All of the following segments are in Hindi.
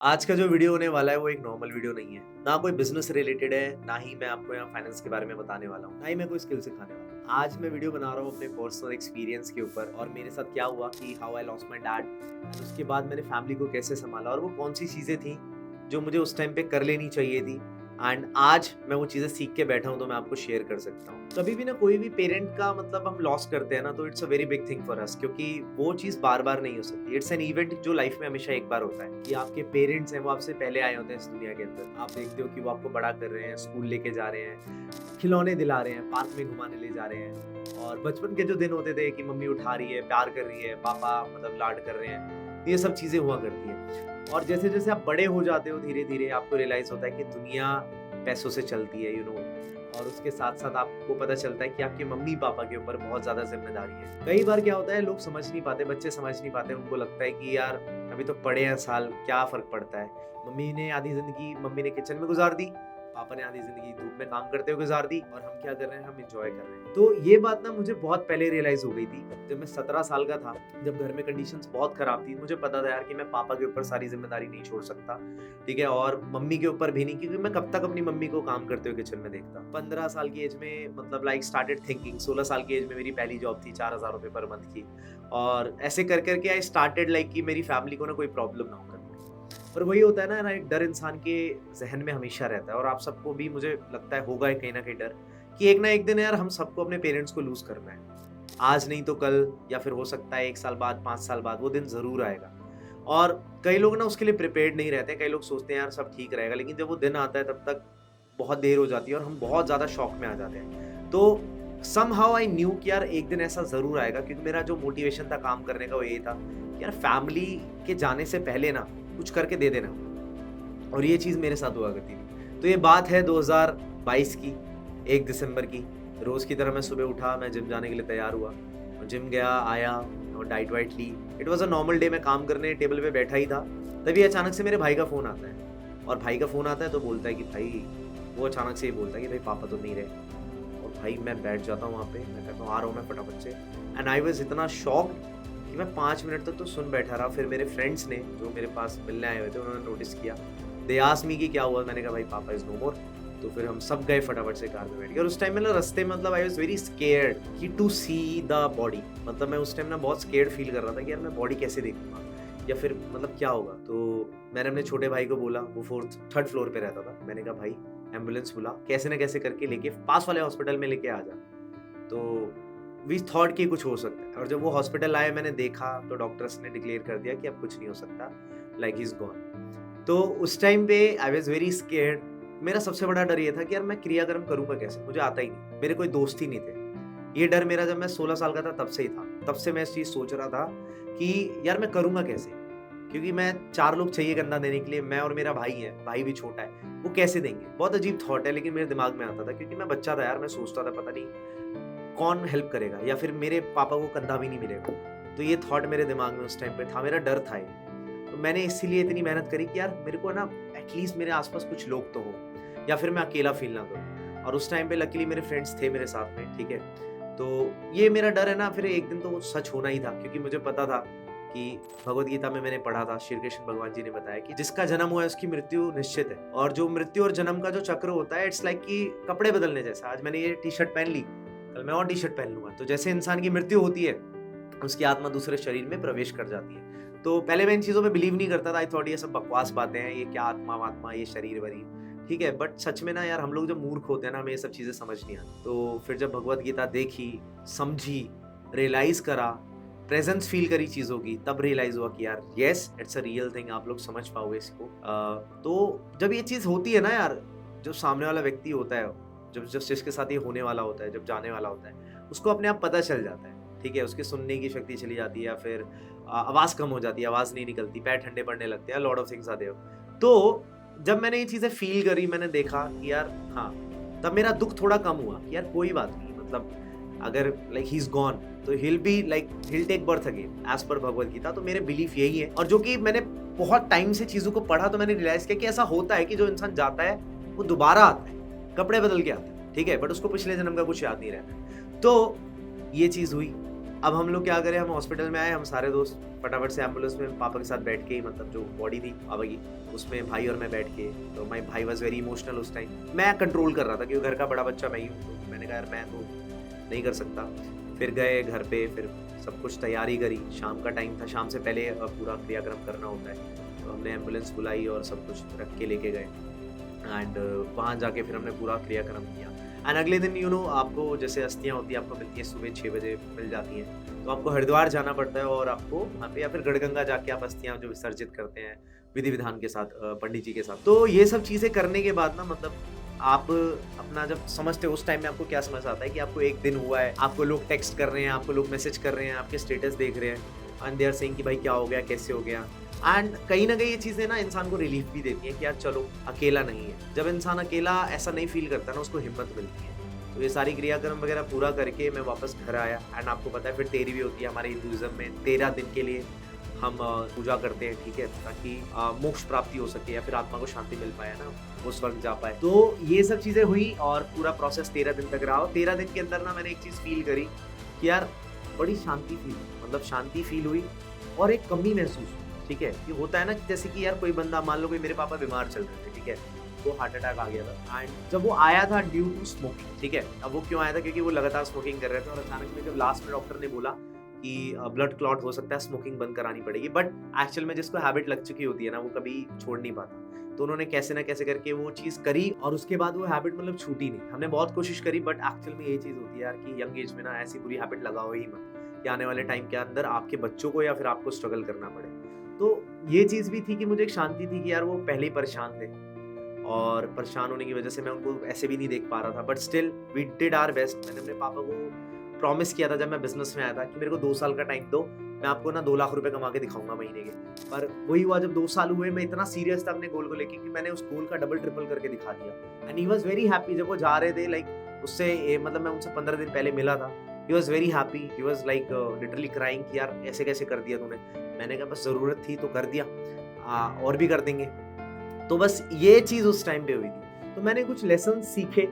आज का जो वीडियो होने वाला है वो एक नॉर्मल वीडियो नहीं है। ना कोई बिज़नेस रिलेटेड है, ना ही मैं आपको यहाँ फाइनेंस के बारे में बताने वाला हूँ, ना ही मैं कोई स्किल सिखाने वाला हूँ। आज मैं वीडियो बना रहा हूँ अपने पर्सनल एक्सपीरियंस के ऊपर और मेरे साथ क्या हुआ कि how I lost my dad and उसके बाद मैंने फैमिली को कैसे सँभाला और वो कौन-सी चीज़ें थी जो मुझे उस टाइम पे कर लेनी चाहिए थी एंड आज मैं वो चीज़ें सीख के बैठा हूँ तो मैं आपको शेयर कर सकता हूँ। कभी भी ना कोई भी पेरेंट का मतलब हम लॉस करते हैं ना तो it's a very big thing for us क्योंकि वो चीज़ बार-बार नहीं हो सकती। इट्स एन इवेंट जो लाइफ में हमेशा एक बार होता है कि आपके पेरेंट्स हैं वो आपसे पहले आए होते हैं इस दुनिया के अंदर। आप देखते हो कि वो आपको बड़ा कर रहे हैं, स्कूल लेके जा रहे हैं, खिलौने दिला रहे हैं, पार्क में घुमाने ले जा रहे हैं और बचपन के जो दिन होते थे कि मम्मी उठा रही है, प्यार कर रही है, पापा मतलब लाड कर रहे हैं, ये सब चीज़ें हुआ करती हैं। और जैसे-जैसे आप बड़े हो जाते हो धीरे-धीरे आपको रियलाइज़ होता है कि दुनिया पैसों से चलती है और उसके साथ-साथ आपको पता चलता है कि आपके मम्मी-पापा के ऊपर बहुत ज़्यादा ज़िम्मेदारी है। कई बार क्या होता है लोग समझ नहीं पाते, बच्चे समझ नहीं पाते, उनको लगता है कि यार अभी तो पढ़े हैं साल, क्या फ़र्क पड़ता है। मम्मी ने आधी ज़िंदगी मम्मी ने किचन में गुज़ार दी, पापा ने आधी ज़िंदगी धूप में काम करते हुए गुज़ार दी और हम क्या कर रहे हैं, हम एन्जॉय कर रहे हैं। तो ये बात ना मुझे बहुत पहले रियलाइज़ हो गई थी, जब मैं 17 साल का था, जब घर में कंडीशंस बहुत खराब थी। मुझे पता था यार कि मैं पापा के ऊपर सारी ज़िम्मेदारी नहीं छोड़ सकता। ठीक है? और मम्मी के ऊपर भी नहीं क्योंकि मैं कब तक अपनी मम्मी को काम करते हुए किचन में देखता। 15 साल की एज में मतलब लाइक स्टार्टेड थिंकिंग 16 साल की एज में मेरी पहली जॉब थी ₹4000 पर मंथ की और ऐसे कर के आई स्टार्टेड लाइक कि मेरी फैमिली को ना कोई प्रॉब्लम ना हो करके। पर वही होता है ना एक डर इंसान के ज़हन में हमेशा रहता है और आप सबको भी मुझे लगता है होगा कहीं न कहीं डर कि एक ना एक दिन यार हम सबको अपने पेरेंट्स को लूज़ करना है। आज नहीं तो कल या फिर हो सकता है 1 साल बाद, 5 साल बाद वो दिन ज़रूर आएगा। और कई लोग ना उसके लिए प्रिपेयर्ड नहीं रहते, कई लोग सोचते हैं यार सब ठीक रहेगा, लेकिन जब वो दिन आता है तब तक बहुत देर हो जाती है और हम बहुत ज़्यादा शॉक में आ जाते हैं। तो समहाउ आई न्यू कि यार एक दिन ऐसा ज़रूर आएगा क्योंकि मेरा जो मोटिवेशन था काम करने का वो ये था कि यार फैमिली के जाने से पहले ना कुछ करके दे देना और ये चीज़ मेरे साथ हुआ करती थी। तो ये बात है 2022 की 1 दिसंबर की। रोज़ की तरह मैं सुबह उठा, मैं जिम जाने के लिए तैयार हुआ और जिम गया, आया और डाइट वाइट ली। It was a normal day, मैं काम करने टेबल पे बैठा ही था, तभी अचानक से मेरे भाई का फ़ोन आता है और भाई का फ़ोन आता है तो बोलता है कि भाई वो अचानक से ही बोलता है कि भाई पापा तो नहीं रहे और भाई मैं बैठ जाता हूँ वहाँ पे, मैं कहता हूँ आ रहा हूँ मैं फटाफट से एंड आई वाज़ इतना शॉक्ड कि मैं 5 मिनट तक तो सुन बैठा रहा। फिर मेरे फ्रेंड्स ने जो मेरे पास मिलने आए हुए थे उन्होंने नोटिस किया। दे आस्क्ड मी कि क्या हुआ? मैंने कहा भाई पापा इज़ नो मोर। तो फिर हम सब गए फटाफट से कार में बैठ के और उस टाइम में ना रास्ते में मतलब आई वाज़ वेरी स्केयर्ड कि टू सी द बॉडी। मतलब मैं उस टाइम ना बहुत स्केयर्ड फील कर रहा था कि यार मैं बॉडी कैसे देखूँगा या फिर मतलब क्या होगा? तो मैंने अपने छोटे भाई को बोला, वो 3rd फ्लोर पे रहता था। मैंने कहा भाई एम्बुलेंस बुला, कैसे ना कैसे करके लेके पास वाले हॉस्पिटल में लेके आ जा। तो वी थॉट कि कुछ हो सकता है और जब वो हॉस्पिटल आए मैंने देखा तो डॉक्टर्स ने डिक्लेयर कर दिया कि अब कुछ नहीं हो सकता, लाइक ही इज़ गॉन। तो उस टाइम पे आई वाज़ वेरी स्केयर्ड। मेरा सबसे बड़ा डर ये था कि यार मैं क्रियाक्रम करूँगा कैसे? मुझे आता ही नहीं, मेरे कोई दोस्त ही नहीं थे। ये डर मेरा जब मैं 16 साल का था तब से ही था। तब से मैं इस चीज़ सोच रहा था कि यार मैं करूँगा कैसे? क्योंकि मैं 4 लोग चाहिए कंधा देने के लिए, मैं और मेरा भाई है, भाई भी छोटा है, वो कैसे देंगे? बहुत अजीब थॉट है लेकिन मेरे दिमाग में आता था क्योंकि मैं बच्चा था यार, मैं सोचता था पता नहीं कौन हेल्प करेगा या फिर मेरे पापा को कंधा भी नहीं मिलेगा। तो ये थॉट मेरे दिमाग में उस टाइम पे था, मेरा डर था ये। तो मैंने इसीलिए इतनी मेहनत करी कि यार मेरे को ना एटलीस्ट मेरे आस-पास कुछ लोग तो हों या फिर मैं अकेला फ़ील ना करूँ। और उस टाइम पे लकीली मेरे फ्रेंड्स थे मेरे साथ में, ठीक है? तो ये मेरा डर है ना फिर एक दिन तो वो सच होना ही था क्योंकि मुझे पता था कि भगवद गीता में मैंने पढ़ा था, श्री कृष्ण भगवान जी ने बताया कि जिसका जन्म हुआ है उसकी मृत्यु निश्चित है और जो मृत्यु और जन्म का जो चक्र होता है इट्स लाइक कि कपड़े बदलने जैसा। आज मैंने ये टी-शर्ट पहन ली, कल मैं और टी-शर्ट पहन लूँगा। तो जैसे इंसान की मृत्यु होती है, उसकी आत्मा दूसरे शरीर में प्रवेश कर जाती है। तो पहले मैं इन चीज़ों पे बिलीव नहीं करता था, आई थॉट ये सब बकवास बातें हैं, ये क्या आत्मा-वात्मा, ये शरीर-वरीर, ठीक है? बट सच में ना यार हम लोग जब मूर्ख होते हैं ना, हमें ये सब चीज़ें समझ नहीं आती। तो फिर जब भगवद गीता देखी, समझी, रियलाइज़ करा, प्रेज़ेंस फ़ील करी चीज़ों की, तब रियलाइज़ हुआ कि यार yes, it's a real thing, आप लोग समझ पाओगे इसको। तो जब ये चीज़ होती है ना यार, जो सामने वाला व्यक्ति होता है, जब जब जिसके साथ ये होने वाला होता है, जब जाने वाला होता है, उसको अपने आप पता चल जाता है, ठीक है? उसकी सुनने की शक्ति चली जाती है या फिर आवाज़ कम हो जाती है, आवाज़ नहीं निकलती, पैर ठंडे पड़ने लगते हैं, lot of things are there. तो जब मैंने ये चीज़ें फ़ील करी, मैंने देखा कि यार हाँ, तब मेरा दुःख थोड़ा कम हुआ कि यार कोई बात नहीं, मतलब अगर लाइक ही इज़ गॉन तो he will be like he will take birth again as per Bhagavad Gita. तो मेरे बिलीफ यही है और जो कि मैंने बहुत टाइम से चीज़ों को पढ़ा तो मैंने रियलाइज़ किया कि ऐसा होता है कि जो इंसान जाता है, वो दोबारा आता है, कपड़े बदल के आता है, ठीक है? बट उसको पिछले जन्म का कुछ याद नहीं रहता है। तो ये चीज़ हुई अब हम लोग क्या करें, हम हॉस्पिटल में आए, हम सारे दोस्त फटाफट से एम्बुलेंस में पापा के साथ बैठ के ही, मतलब जो बॉडी थी पापा की, उसमें भाई और मैं बैठ के, तो माई भाई वॉज वेरी इमोशनल उस टाइम। मैं कंट्रोल कर रहा था क्योंकि घर का बड़ा बच्चा मैं ही हूँ, तो मैंने कहा यार मैं तो नहीं कर सकता। फिर गए घर पे, फिर सब कुछ तैयारी करी, शाम का टाइम था, शाम से पहले पूरा क्रियाक्रम करना होता है, तो हमने एम्बुलेंस बुलाई और सब कुछ रख के लेके गए एंड वहाँ जाके फिर हमने पूरा क्रियाक्रम किया। एंड अगले दिन आपको जैसे अस्थियाँ होती हैं आपको मिलती हैं, सुबह 6 बजे मिल जाती हैं, तो आपको हरिद्वार जाना पड़ता है और आपको वहाँ पे या फिर गढ़गंगा जाके आप अस्थियाँ जो विसर्जित करते हैं विधि विधान के साथ, पंडित जी के साथ। तो ये सब चीज़ें करने के बाद ना, मतलब आप अपना जब समझते हो उस टाइम में आपको क्या समझ आता है कि आपको 1 दिन हुआ है, आपको लोग टेक्स्ट कर रहे हैं, आपको लोग मैसेज कर रहे हैं, आपके स्टेटस देख रहे हैं एंड दे आर सेइंग कि भाई क्या हो गया, कैसे हो गया। एंड कहीं न कहीं ये चीज़ें ना इंसान को रिलीफ भी देती हैं कि यार चलो अकेला नहीं है। जब इंसान अकेला ऐसा नहीं फ़ील करता ना, उसको हिम्मत मिलती है। तो ये सारी क्रियाक्रम वगैरह पूरा करके मैं वापस घर आया एंड आपको पता है फिर तेरी भी होती है हमारे हिंदुइज़्म में, 13 दिन के लिए हम पूजा करते हैं, ठीक है? ताकि मोक्ष प्राप्ति हो सके या फिर आत्मा को शांति मिल पाए ना, वो स्वर्ग जा पाए। तो ये सब चीज़ें हुई और पूरा प्रोसेस 13 दिन तक रहा और 13 दिन के अंदर ना मैंने एक चीज़ फ़ील करी कि यार बड़ी शांति फ़ील, मतलब शांति फ़ील हुई और एक कमी महसूस हुई, ठीक है? ये होता है ना कि जैसे कि यार कोई बंदा, मान लो कोई मेरे पापा बीमार चल रहे थे, ठीक है? तो हार्ट अटैक आ गया था एंड जब वो आया था ड्यू टू स्मोकिंग, ठीक है? अब वो क्यों आया था? क्योंकि वो लगातार स्मोकिंग कर रहे थे और अचानक में जब लास्ट में डॉक्टर ने बोला कि ब्लड क्लॉट हो सकता है, स्मोकिंग बंद करानी पड़ेगी, बट एक्चुअल में जिसको हैबिट लग चुकी होती है ना, वो कभी छोड़ नहीं पाता। तो उन्होंने कैसे ना कैसे करके वो चीज़ करी और उसके बाद वो हैबिट मतलब छूटी नहीं। हमने बहुत कोशिश करी बट एक्चुअल में ये चीज़ होती है यार कि यंग एज में ना ऐसी बुरी हैबिट लगाओ ही मत कि आने वाले टाइम के अंदर आपके बच्चों को या फिर आपको स्ट्रगल करना पड़े। तो ये चीज़ भी थी कि मुझे एक शांति थी कि यार वो पहले ही परेशान थे और परेशान होने की वजह से मैं उनको ऐसे भी नहीं देख पा रहा था, but still we did our best. मैंने अपने पापा को प्रॉमिस किया था जब मैं बिजनेस में आया था कि मेरे को 2 साल का टाइम दो, मैं आपको ना 2 लाख रुपए कमा के दिखाऊंगा महीने के। पर वही हुआ, जब 2 साल हुए मैं इतना सीरियस था अपने गोल को लेके कि मैंने उस गोल का डबल ट्रिपल करके दिखा दिया and he was very happy. जब वो जा रहे थे लाइक उससे मतलब मैं उनसे 15 दिन पहले मिला था, he was very happy, he was like literally crying कि यार ऐसे कैसे कर दिया तूने। मैंने कहा बस जरूरत थी तो कर दिया, और भी कर देंगे। तो बस ये चीज़ उस टाइम पे हुई थी। तो मैंने कुछ लेसन सीखे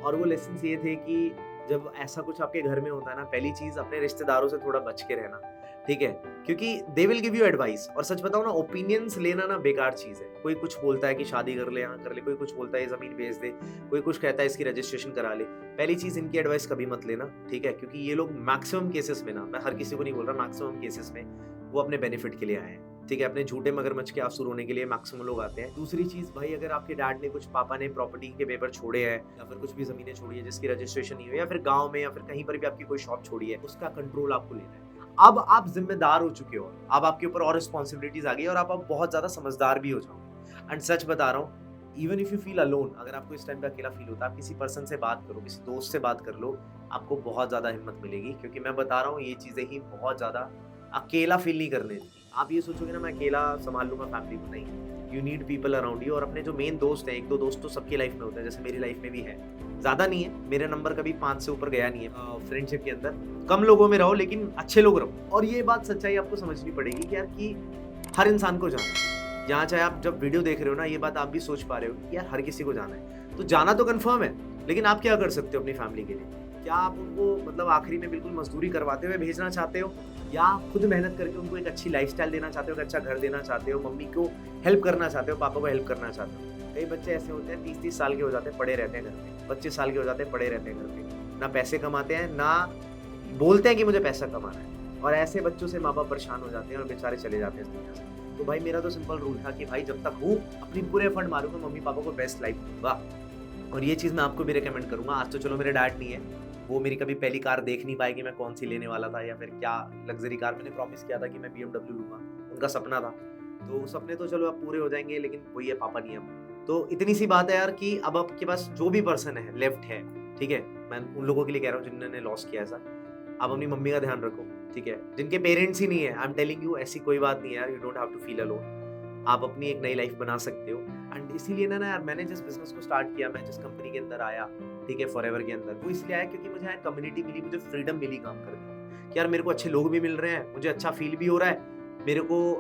और वो लेसन्स ये थे कि जब ऐसा कुछ आपके घर में होता है ना, पहली चीज़ अपने रिश्तेदारों से थोड़ा बच के रहना, ठीक है? क्योंकि they will give you advice और सच बताऊँ ना, ओपिनियंस लेना ना बेकार चीज़ है। कोई कुछ बोलता है कि शादी कर ले, यहाँ कर ले, कोई कुछ बोलता है ये ज़मीन बेच दे, कोई कुछ कहता है इसकी रजिस्ट्रेशन करा ले। पहली चीज़, इनकी एडवाइस कभी मत लेना, ठीक है? क्योंकि ये लोग मैक्सिमम केसेस में ना, मैं हर किसी को नहीं बोल रहा, मैक्सिमम केसेस में वो अपने बेनिफिट के लिए आए हैं। ठीक है, अपने झूठे मगरमच्छ के आंसू रोने के लिए मैक्सिमम लोग आते हैं। दूसरी चीज़ भाई, अगर आपके डैड ने कुछ, पापा ने प्रॉपर्टी के पेपर छोड़े हैं या फिर कुछ भी ज़मीनें छोड़ी है जिसकी रजिस्ट्रेशन नहीं हुई, या फिर गाँव में या फिर कहीं पर भी आपकी कोई शॉप छोड़ी है, उसका कंट्रोल आपको लेना है। अब आप ज़िम्मेदार हो चुके हो, अब आपके ऊपर और रिस्पॉन्सिबिलिटीज़ आ गई है और आप अब बहुत ज़्यादा समझदार भी हो जाओगे। एंड सच बता रहा हूँ, even if you feel alone, अगर आपको इस टाइम पे अकेला फील होता है, आप किसी पर्सन से बात करो, किसी दोस्त से बात कर लो, आपको बहुत ज़्यादा हिम्मत मिलेगी। क्योंकि मैं बता रहा हूँ, ये चीज़ें ही बहुत ज़्यादा अकेला फील नहीं करने देती। आप ये सोचोगे ना मैं अकेला संभाल लूँगा फैमिली को, नहीं, you need people around you. और अपने जो मेन दोस्त हैं, 1-2 दोस्त तो सबकी लाइफ में होते हैं, जैसे मेरी लाइफ में भी है। ज़्यादा नहीं है, मेरा नंबर कभी 5 से ऊपर गया नहीं है फ्रेंडशिप के अंदर। कम लोगों में रहो लेकिन अच्छे लोग रहो। और ये बात सच्चाई आपको समझनी पड़ेगी कि यार कि हर इंसान को जाना है। जहाँ चाहे आप जब वीडियो देख रहे हो ना, ये बात आप भी सोच पा रहे हो कि यार हर किसी को जाना है। तो जाना तो कन्फर्म है, लेकिन आप क्या कर सकते हो अपनी फैमिली के लिए? क्या आप उनको मतलब आखिरी में बिल्कुल मजदूरी करवाते हुए भेजना चाहते हो, या खुद मेहनत करके उनको एक अच्छी लाइफस्टाइल देना चाहते हो, एक अच्छा घर देना चाहते हो, मम्मी को हेल्प करना चाहते हो, पापा को हेल्प करना चाहते हो? कई बच्चे ऐसे होते हैं 30-30 साल के हो जाते हैं, पड़े रहते हैं घर पे, 25 साल के हो जाते हैं, पड़े रहते हैं घर पे, ना पैसे कमाते हैं, ना बोलते हैं कि मुझे पैसा कमाना है। और ऐसे बच्चों से माँ बाप परेशान हो जाते हैं और बेचारे चले जाते हैं इस दुनिया से। तो भाई मेरा तो सिंपल रूल था कि भाई जब तक हूँ अपनी पूरे एफर्ट मारूंगा, मम्मी पापा को बेस्ट लाइफ दूंगा। और ये चीज़ मैं आपको भी रिकमेंड करूंगा। आज तो चलो मेरे डैड नहीं है, वो मेरी कभी पहली कार देख नहीं पाए कि मैं कौन सी लेने वाला था या फिर क्या लग्जरी कार मैंने प्रॉमिस किया था कि मैं BMW लूंगा, उनका सपना था। तो सपने तो चलो अब पूरे हो जाएंगे, लेकिन वही है, पापा नहीं है अब। तो इतनी सी बात है यार कि अब आपके पास जो भी पर्सन है लेफ्ट है, ठीक है, मैं उन लोगों के लिए कह रहा हूँ जिन्होंने लॉस किया ऐसा, आप अपनी मम्मी का ध्यान रखो, ठीक है? जिनके पेरेंट्स ही नहीं है, आई एम टेलिंग यू, ऐसी कोई बात नहीं है यार, you don't have to feel alone. आप अपनी एक नई लाइफ बना सकते हो। एंड इसीलिए ना यार, मैंने जिस बिजनेस को स्टार्ट किया, मैं जिस कंपनी के अंदर आया, ठीक है, फॉरएवर के अंदर, वो इसलिए आया क्योंकि मुझे यहाँ कम्युनिटी मिली, मुझे फ्रीडम मिली काम करने की कि यार मेरे को अच्छे लोग भी मिल रहे हैं, मुझे अच्छा फील भी हो रहा है, मेरे को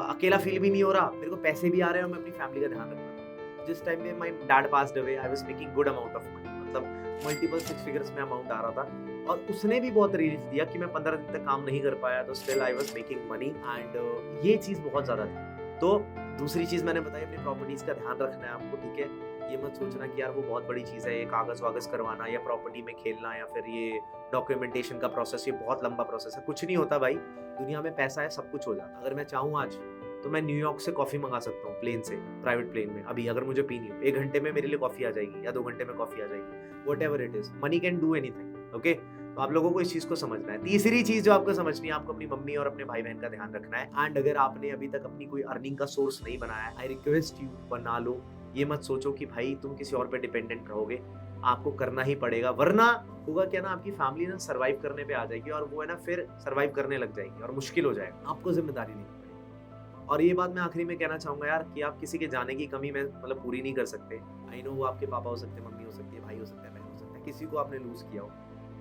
अकेला फील भी नहीं हो रहा, मेरे को पैसे भी आ रहे हैं और मैं अपनी फैमिली का ध्यान रख रहा हूँ। जिस टाइम में my dad passed away, I was making good amount of money, मतलब मल्टीपल 6 फिगर्स में अमाउंट आ रहा था। और उसने भी बहुत रिलीफ दिया कि मैं 15 दिन तक काम नहीं कर पाया तो still I was making money and ये चीज़ बहुत ज़्यादा थी। तो दूसरी चीज़ मैंने बताई, अपनी प्रॉपर्टीज़ का ध्यान रखना है आपको, ठीक है? ये मत सोचना कि यार वो बहुत बड़ी चीज़ है, ये कागज़-वागज़ करवाना या प्रॉपर्टी में खेलना या फिर ये डॉक्यूमेंटेशन का प्रोसेस, ये बहुत लंबा प्रोसेस है। कुछ नहीं होता भाई, दुनिया में पैसा है, सब कुछ हो जाता है। अगर मैं चाहूँ आज तो मैं न्यूयॉर्क से कॉफ़ी मंगा सकता हूँ प्लेन से, प्राइवेट प्लेन में, अभी अगर मुझे पीनी हो। 1 घंटे में मेरे लिए कॉफ़ी आ जाएगी या 2 घंटे में कॉफ़ी आ जाएगी, whatever it is. Money can do anything, okay? तो आप लोगों को इस चीज़ को समझना है। तीसरी चीज़ जो आपको समझनी है, आपको अपनी मम्मी और अपने भाई-बहन का ध्यान रखना है एंड अगर आपने अभी तक अपनी कोई अर्निंग का सोर्स नहीं बनाया है, आई रिक्वेस्ट यू बना लो। ये मत सोचो कि भाई तुम किसी और पे डिपेंडेंट रहोगे, आपको करना ही पड़ेगा, वरना होगा क्या ना, आपकी फैमिली ना सर्वाइव करने पे आ जाएगी और वो है ना फिर सर्वाइव करने लग जाएगी और मुश्किल हो जाएगा, आपको जिम्मेदारी लेनी पड़ेगी। और ये बात मैं आखिरी में कहना चाहूंगा यार कि आप किसी के जाने की कमी में मतलब पूरी नहीं कर सकते। आई नो वो आपके पापा हो सकते हैं, मम्मी हो सकती है, भाई हो सकता है, बहन हो सकता है, किसी को आपने लूज किया हो,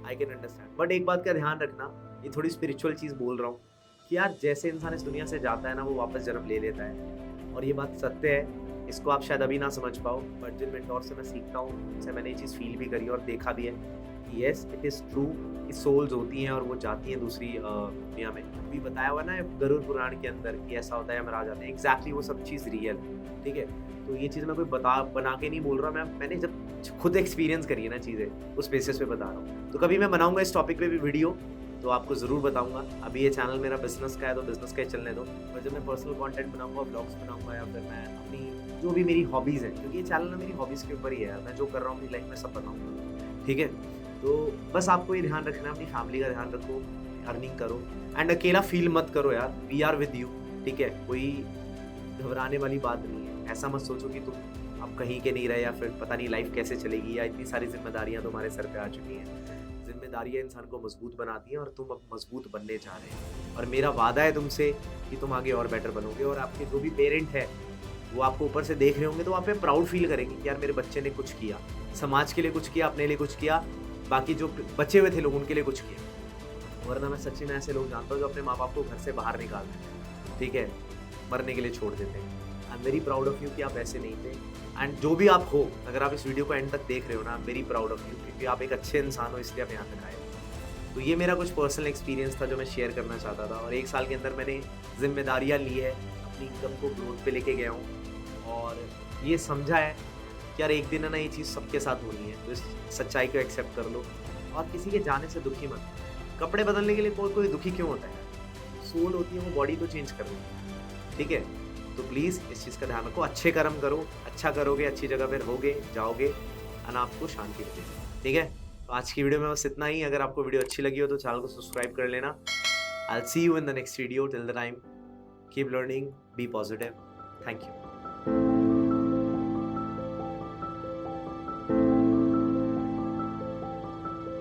आई कैन अंडरस्टैंड। बट एक बात का ध्यान रखना, ये थोड़ी स्पिरिचुअल चीज़ बोल रहा हूँ कि यार जैसे इंसान इस दुनिया से जाता है ना, वो वापस जन्म ले लेता है और ये बात सत्य है। इसको आप शायद अभी ना समझ पाओ, बट जिन मेंटोर से मैं सीखता हूँ उनसे मैंने ये चीज़ फील भी करी और देखा भी है कि येस इट इज़ ट्रू कि सोल्स होती हैं और वो जाती हैं दूसरी दुनिया में। अभी बताया हुआ ना गरुड़ पुराण के अंदर कि ऐसा होता है, हम आ जाते हैं, एग्जैक्टली वो सब चीज़ रियल है, ठीक है? तो ये चीज़ मैं कोई बना के नहीं बोल रहा, मैंने जब खुद एक्सपीरियंस करी है ना चीज़ें, उस बेसिस पे बता रहा हूँ। तो कभी मैं बनाऊंगा इस टॉपिक पे भी वीडियो तो आपको ज़रूर बताऊंगा। अभी ये चैनल मेरा बिजनेस का है तो बिजनेस का ही चलने दो, और जब मैं पर्सनल कंटेंट बनाऊंगा, ब्लॉग्स बनाऊंगा या फिर मैं अपनी जो भी मेरी हॉबीज़ हैं, क्योंकि ये चैनल ना मेरी हॉबीज़ के ऊपर ही है, मैं जो कर रहा हूँ अपनी लाइफ में सब बताऊँगा, ठीक है? तो बस आपको ये ध्यान रखना है, अपनी फैमिली का ध्यान रखो, अर्निंग करो एंड अकेला फील मत करो यार, वी आर विद यू, ठीक है? कोई घबराने वाली बात नहीं है। ऐसा मत सोचो कि तुम अब कहीं के नहीं रहे या फिर पता नहीं लाइफ कैसे चलेगी या इतनी सारी जिम्मेदारियां तुम्हारे सर पे आ चुकी हैं। जिम्मेदारियां इंसान को मजबूत बनाती हैं और तुम अब मजबूत बनने जा रहे हैं और मेरा वादा है तुमसे कि तुम आगे और बेटर बनोगे और आपके जो भी पेरेंट है वो आपको ऊपर से देख रहे होंगे तो आप पे प्राउड फील करेंगे कि यार मेरे बच्चे ने कुछ किया, समाज के लिए कुछ किया, अपने लिए कुछ किया, बाकी जो बचे हुए थे लोग उनके लिए कुछ किया। वरना मैं सच्ची में ऐसे लोग जानता हूँ जो अपने माँ बाप को घर से बाहर निकाल देते हैं, ठीक है, मरने के लिए छोड़ देते हैं। I am very proud of you कि आप ऐसे नहीं थे एंड जो भी आप हो, अगर आप इस वीडियो को एंड तक देख रहे हो ना, I am very proud of you क्योंकि आप एक अच्छे इंसान हो, इसलिए आप यहाँ तक आए। तो ये मेरा कुछ पर्सनल एक्सपीरियंस था जो मैं शेयर करना चाहता था और 1 साल के अंदर मैंने जिम्मेदारियाँ ली है, अपनी इनकम को ग्रोथ पे लेके गया हूँ और ये समझा है कि यार एक दिन है ना ये चीज़ सबके साथ होनी है, तो इस सच्चाई को एक्सेप्ट कर लो और किसी के जाने से दुखी मत। कपड़े बदलने के लिए कोई दुखी क्यों होता है? सोल होती है वो बॉडी को चेंज कर देती है, ठीक है? तो प्लीज़ इस चीज़ का ध्यान रखो, अच्छे कर्म करो, अच्छा करोगे, अच्छी जगह पे रहोगे, जाओगे और आपको शांति मिलेगी, ठीक है? तो आज की वीडियो में बस इतना ही। अगर आपको वीडियो अच्छी लगी हो तो चैनल को सब्सक्राइब कर लेना। I will see you in the next video, till the time keep learning, be positive, thank you.